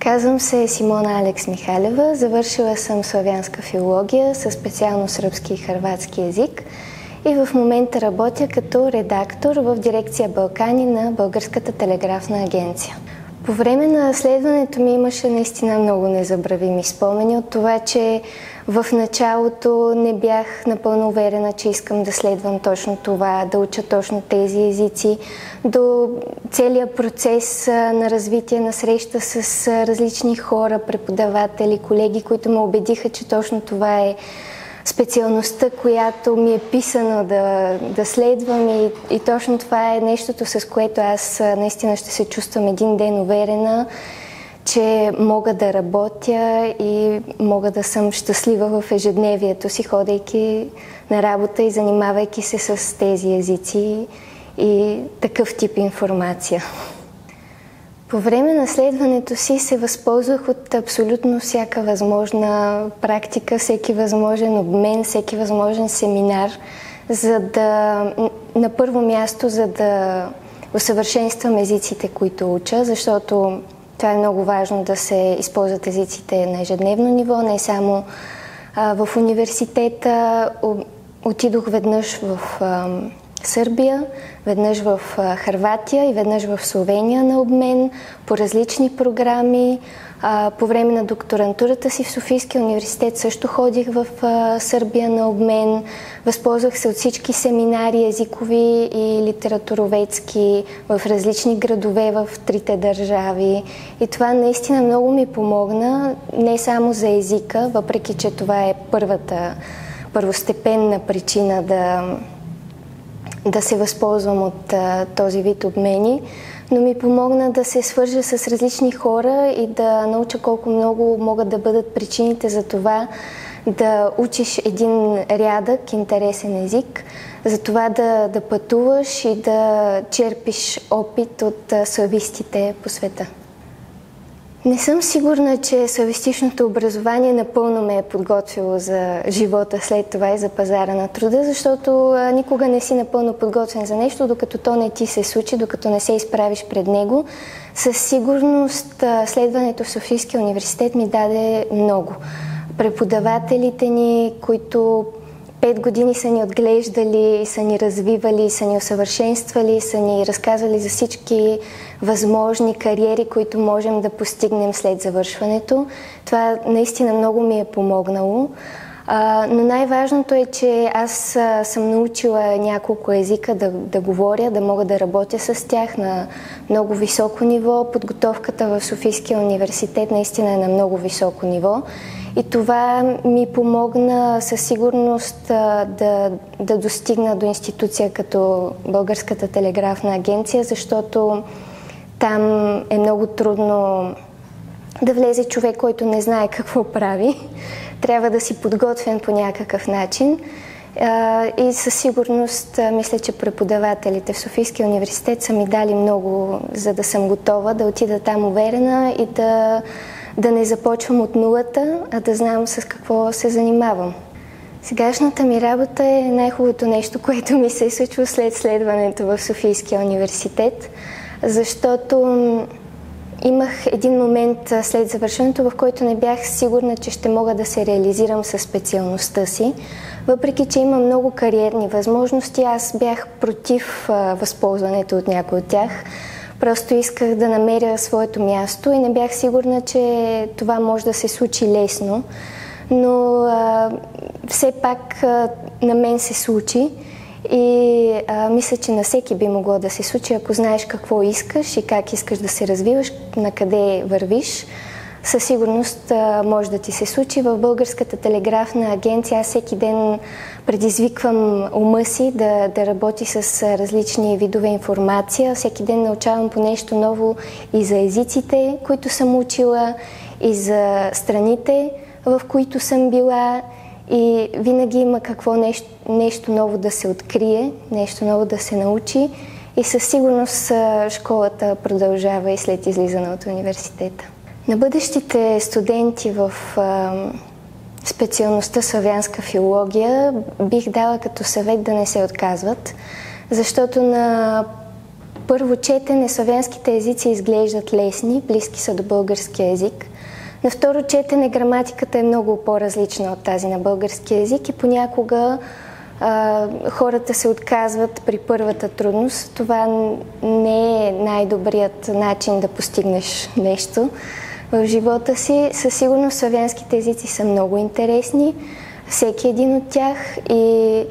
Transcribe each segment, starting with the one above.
Казвам се Симона Алекс Михалева, завършила съм славянска филология със специално сръбски и хърватски език и в момента работя като редактор в дирекция Балкани на Българската телеграфна агенция. По време на следването ми имаше наистина много незабравими спомени от това, че в началото не бях напълно уверена, че искам да следвам точно това, да уча точно тези езици, до целият процес на развитие на среща с различни хора, преподаватели, колеги, които ме убедиха, че точно това е специалността, която ми е писано да следвам и точно това е нещото, с което аз наистина ще се чувствам един ден уверена, че мога да работя и мога да съм щастлива в ежедневието си, ходейки на работа и занимавайки се с тези езици и такъв тип информация. По време на следването си се възползвах от абсолютно всяка възможна практика, всеки възможен обмен, всеки възможен семинар, на първо място, за да усъвършенствам езиците, които уча, защото това е много важно да се използват езиците на ежедневно ниво, не само в университета. Отидох веднъж в Сърбия, веднъж в Хърватия и веднъж в Словения на обмен по различни програми. По време на докторантурата си в Софийския университет също ходих в Сърбия на обмен. Възползвах се от всички семинари езикови и литературоведски в различни градове в трите държави. И това наистина много ми помогна, не само за езика, въпреки че това е първостепенна причина да се възползвам от този вид обмени, но ми помогна да се свържа с различни хора и да науча колко много могат да бъдат причините за това да учиш един рядък, интересен език, за това да пътуваш и да черпиш опит от славистите по света. Не съм сигурна, че славистичното образование напълно ме е подготвило за живота след това и за пазара на труда, защото никога не си напълно подготвен за нещо, докато то не ти се случи, докато не се изправиш пред него. Със сигурност следването в Софийския университет ми даде много. Преподавателите ни, които 5 години са ни отглеждали, са ни развивали, са ни усъвършенствали, са ни разказвали за всички възможни кариери, които можем да постигнем след завършването. Това наистина много ми е помогнало. Но най-важното е, че аз съм научила няколко езика да говоря, да мога да работя с тях на много високо ниво. Подготовката в Софийския университет наистина е на много високо ниво. И това ми помогна със сигурност да достигна до институция като Българската телеграфна агенция, защото там е много трудно да влезе човек, който не знае какво прави. Трябва да си подготвен по някакъв начин. И със сигурност мисля, че преподавателите в Софийския университет са ми дали много, за да съм готова да отида там уверена и да не започвам от нулата, а да знам с какво се занимавам. Сегашната ми работа е най-хубавото нещо, което ми се е случило след следването в Софийския университет, защото имах един момент след завършването, в който не бях сигурна, че ще мога да се реализирам със специалността си. Въпреки че има много кариерни възможности, аз бях против възползването от някои от тях. Просто исках да намеря своето място и не бях сигурна, че това може да се случи лесно. Но все пак на мен се случи и мисля, че на всеки би могло да се случи, ако знаеш какво искаш и как искаш да се развиваш, на къде вървиш. Със сигурност може да ти се случи. В Българската телеграфна агенция аз всеки ден предизвиквам ума си да работи с различни видове информация. Всеки ден научавам по нещо ново и за езиците, които съм учила, и за страните, в които съм била. И винаги има нещо ново да се открие, нещо ново да се научи. И със сигурност школата продължава и след излизане от университета. На бъдещите студенти в специалността славянска филология бих дала като съвет да не се отказват, защото на първо четене славянските езици изглеждат лесни, близки са до българския език. На второ четене граматиката е много по-различна от тази на българския език и понякога хората се отказват при първата трудност. Това не е най-добрият начин да постигнеш нещо в живота си. Със сигурност славянските езици са много интересни, всеки един от тях, и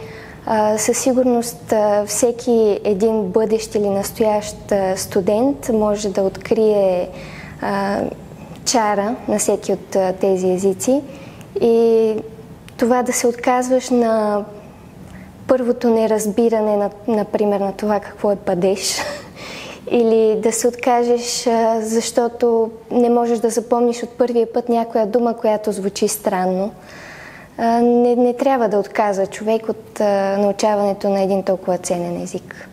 със сигурност всеки един бъдещ или настоящ студент може да открие чара на всеки от тези езици, и това да се отказваш на първото неразбиране, например, на това какво е падеж, или да се откажеш, защото не можеш да запомниш от първия път някоя дума, която звучи странно. Не трябва да отказва човек от научаването на един толкова ценен език.